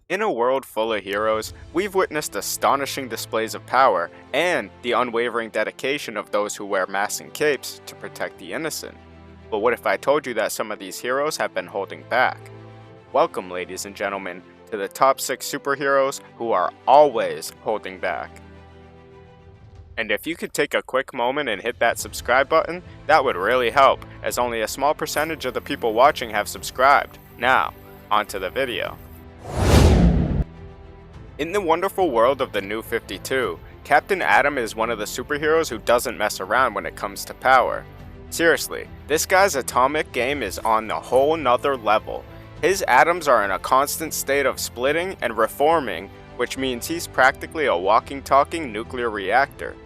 In a world full of heroes, we've witnessed astonishing displays of power and the unwavering dedication of those who wear masks and capes to protect the innocent. But what if I told you that some of these heroes have been holding back? Welcome, ladies and gentlemen, to the top 6 superheroes who are always holding back. And if you could take a quick moment and hit that subscribe button, that would really help, as only a small percentage of the people watching have subscribed. Now, onto the video. In the wonderful world of the New 52, Captain Atom is one of the superheroes who doesn't mess around when it comes to power. Seriously, this guy's atomic game is on the whole nother level. His atoms are in a constant state of splitting and reforming, which means he's practically a walking talking nuclear reactor.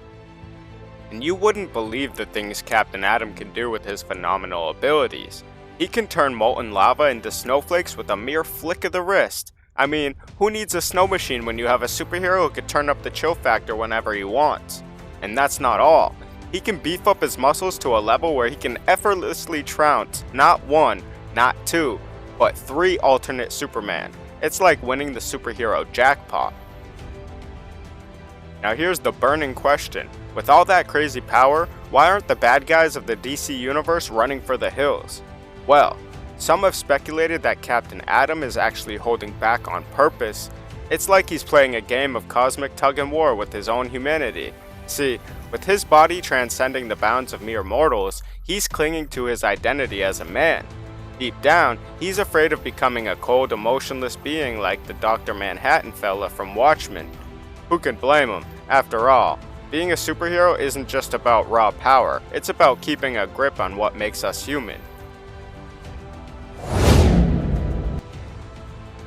And you wouldn't believe the things Captain Atom can do with his phenomenal abilities. He can turn molten lava into snowflakes with a mere flick of the wrist. I mean, who needs a snow machine when you have a superhero who can turn up the chill factor whenever he wants? And that's not all. He can beef up his muscles to a level where he can effortlessly trounce not one, not two, but 3 alternate Superman. It's like winning the superhero jackpot. Now here's the burning question. With all that crazy power, why aren't the bad guys of the DC universe running for the hills? Well, some have speculated that Captain Atom is actually holding back on purpose. It's like he's playing a game of cosmic tug-and-war with his own humanity. See, with his body transcending the bounds of mere mortals, he's clinging to his identity as a man. Deep down, he's afraid of becoming a cold, emotionless being like the Dr. Manhattan fella from Watchmen. Who can blame him? After all, being a superhero isn't just about raw power, it's about keeping a grip on what makes us human.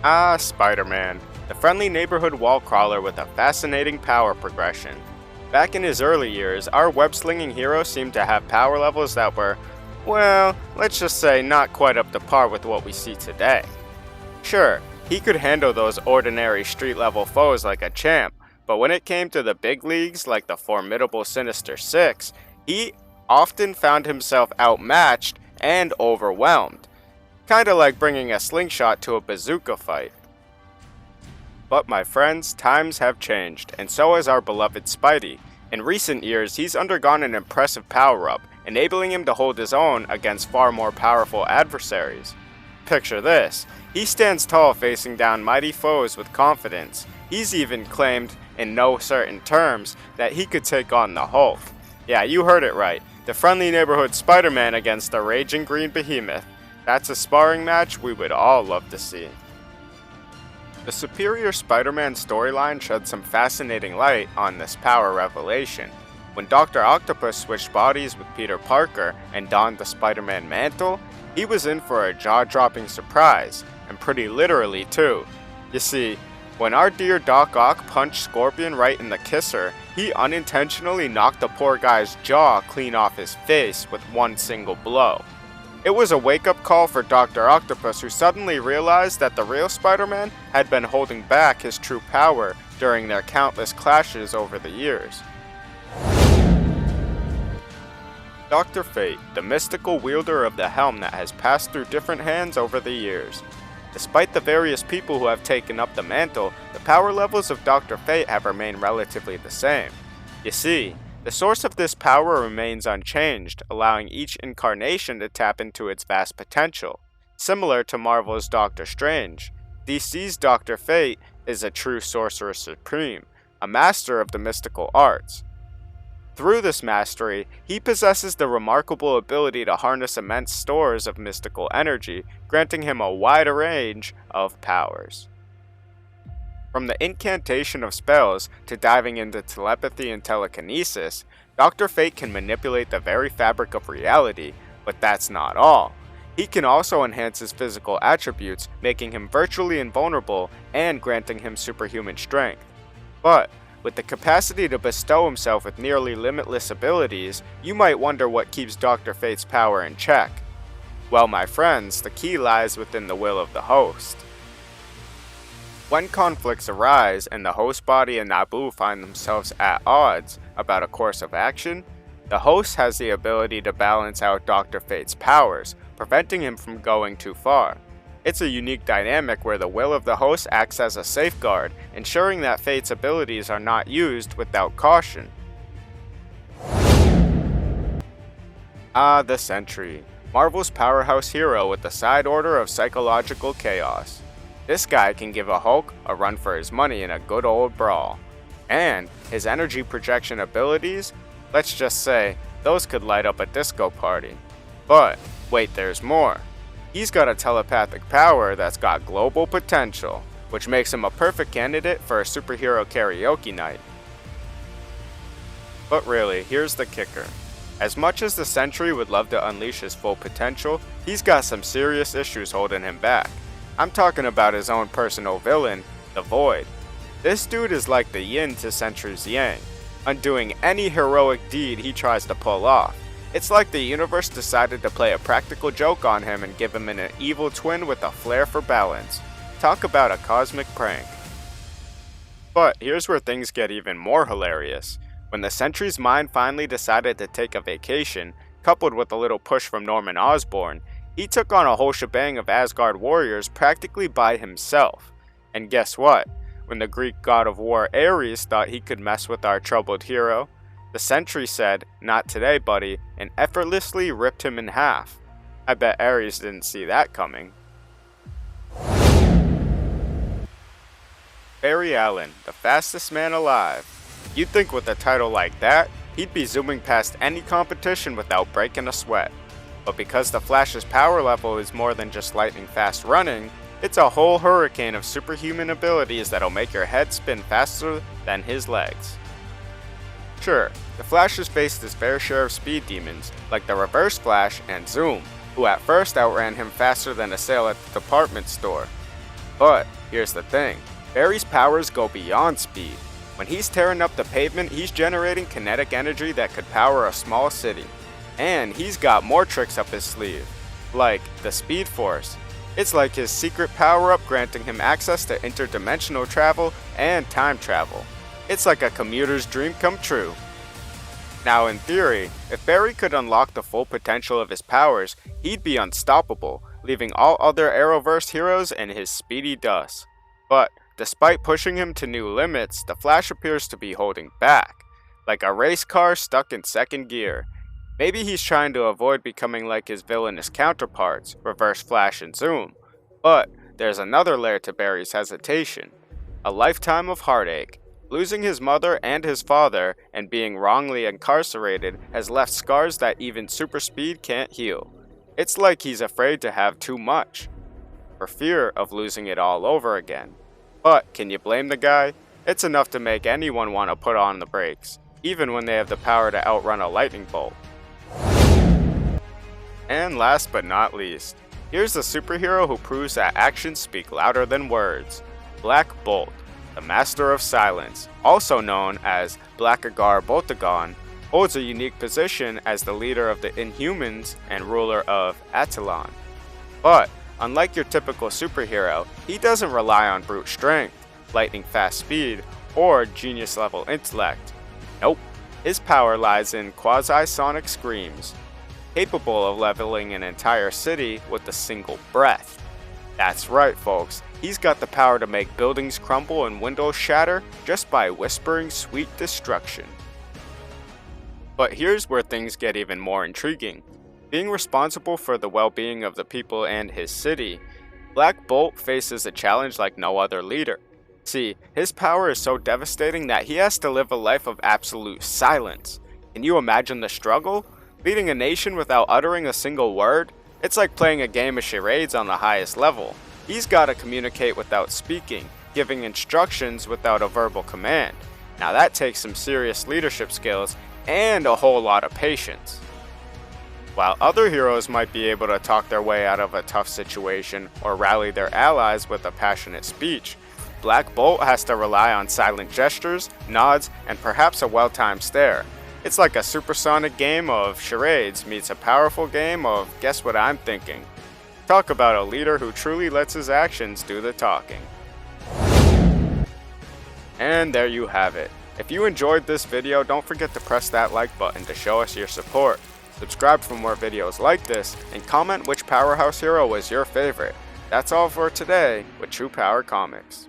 SpiderMan, the friendly neighborhood wall crawler with a fascinating power progression. Back in his early years, our web-slinging hero seemed to have power levels that were, well, let's just say not quite up to par with what we see today. Sure, he could handle those ordinary street-level foes like a champ, but when it came to the big leagues like the formidable Sinister Six, he often found himself outmatched and overwhelmed. Kinda like bringing a slingshot to a bazooka fight. But my friends, times have changed, and so has our beloved Spidey. In recent years, he's undergone an impressive power-up, enabling him to hold his own against far more powerful adversaries. Picture this, he stands tall facing down mighty foes with confidence. He's even claimed, in no certain terms, that he could take on the Hulk. Yeah, you heard it right, the friendly neighborhood Spider-Man against the raging green behemoth. That's a sparring match we would all love to see. The Superior Spider-Man storyline shed some fascinating light on this power revelation. When Dr. Octopus switched bodies with Peter Parker and donned the Spider-Man mantle, he was in for a jaw-dropping surprise, and pretty literally too. You see, when our dear Doc Ock punched Scorpion right in the kisser, he unintentionally knocked the poor guy's jaw clean off his face with one single blow. It was a wake-up call for Dr. Octopus, who suddenly realized that the real Spider-Man had been holding back his true power during their countless clashes over the years. Dr. Fate, the mystical wielder of the helm that has passed through different hands over the years. Despite the various people who have taken up the mantle, the power levels of Dr. Fate have remained relatively the same. You see, the source of this power remains unchanged, allowing each incarnation to tap into its vast potential. Similar to Marvel's Doctor Strange, DC's Dr. Fate is a true sorcerer supreme, a master of the mystical arts. Through this mastery, he possesses the remarkable ability to harness immense stores of mystical energy, granting him a wide range of powers. From the incantation of spells to diving into telepathy and telekinesis, Dr. Fate can manipulate the very fabric of reality, but that's not all. He can also enhance his physical attributes, making him virtually invulnerable and granting him superhuman strength. But with the capacity to bestow himself with nearly limitless abilities, you might wonder what keeps Dr. Fate's power in check. Well, my friends, the key lies within the will of the host. When conflicts arise and the host body and Naboo find themselves at odds about a course of action, the host has the ability to balance out Dr. Fate's powers, preventing him from going too far. It's a unique dynamic where the will of the host acts as a safeguard, ensuring that Fate's abilities are not used without caution. The Sentry, Marvel's powerhouse hero with the side order of psychological chaos. This guy can give a Hulk a run for his money in a good old brawl. And his energy projection abilities, let's just say, those could light up a disco party. But wait, there's more. He's got a telepathic power that's got global potential, which makes him a perfect candidate for a superhero karaoke night. But really, here's the kicker. As much as the Sentry would love to unleash his full potential, he's got some serious issues holding him back. I'm talking about his own personal villain, the Void. This dude is like the yin to Sentry's yang, undoing any heroic deed he tries to pull off. It's like the universe decided to play a practical joke on him and give him an evil twin with a flair for balance. Talk about a cosmic prank. But here's where things get even more hilarious. When the Sentry's mind finally decided to take a vacation, coupled with a little push from Norman Osborn, he took on a whole shebang of Asgard warriors practically by himself. And guess what? When the Greek god of war Ares thought he could mess with our troubled hero, the Sentry said, "Not today, buddy," and effortlessly ripped him in half. I bet Ares didn't see that coming. Barry Allen, the fastest man alive. You'd think with a title like that, he'd be zooming past any competition without breaking a sweat. But because the Flash's power level is more than just lightning fast running, it's a whole hurricane of superhuman abilities that'll make your head spin faster than his legs. Sure, the Flash has faced his fair share of speed demons, like the Reverse Flash and Zoom, who at first outran him faster than a sale at the department store. But here's the thing, Barry's powers go beyond speed. When he's tearing up the pavement, he's generating kinetic energy that could power a small city. And he's got more tricks up his sleeve, like the Speed Force. It's like his secret power-up granting him access to interdimensional travel and time travel. It's like a commuter's dream come true. Now in theory, if Barry could unlock the full potential of his powers, he'd be unstoppable, leaving all other Arrowverse heroes in his speedy dust. But despite pushing him to new limits, the Flash appears to be holding back, like a race car stuck in second gear. Maybe he's trying to avoid becoming like his villainous counterparts, Reverse Flash and Zoom. But there's another layer to Barry's hesitation. A lifetime of heartache. Losing his mother and his father and being wrongly incarcerated has left scars that even super speed can't heal. It's like he's afraid to have too much, for fear of losing it all over again. But can you blame the guy? It's enough to make anyone want to put on the brakes, even when they have the power to outrun a lightning bolt. And last but not least, here's the superhero who proves that actions speak louder than words. Black Bolt, the Master of Silence, also known as Blackagar Boltagon, holds a unique position as the leader of the Inhumans and ruler of Attilan. But unlike your typical superhero, he doesn't rely on brute strength, lightning fast speed, or genius level intellect. Nope, his power lies in quasi-sonic screams, capable of leveling an entire city with a single breath. That's right folks, he's got the power to make buildings crumble and windows shatter just by whispering sweet destruction. But here's where things get even more intriguing. Being responsible for the well-being of the people and his city, Black Bolt faces a challenge like no other leader. See, his power is so devastating that he has to live a life of absolute silence. Can you imagine the struggle? Leading a nation without uttering a single word? It's like playing a game of charades on the highest level. He's got to communicate without speaking, giving instructions without a verbal command. Now that takes some serious leadership skills and a whole lot of patience. While other heroes might be able to talk their way out of a tough situation or rally their allies with a passionate speech, Black Bolt has to rely on silent gestures, nods, and perhaps a well-timed stare. It's like a supersonic game of charades meets a powerful game of guess what I'm thinking. Talk about a leader who truly lets his actions do the talking. And there you have it. If you enjoyed this video, don't forget to press that like button to show us your support. Subscribe for more videos like this, and comment which powerhouse hero was your favorite. That's all for today with True Power Comics.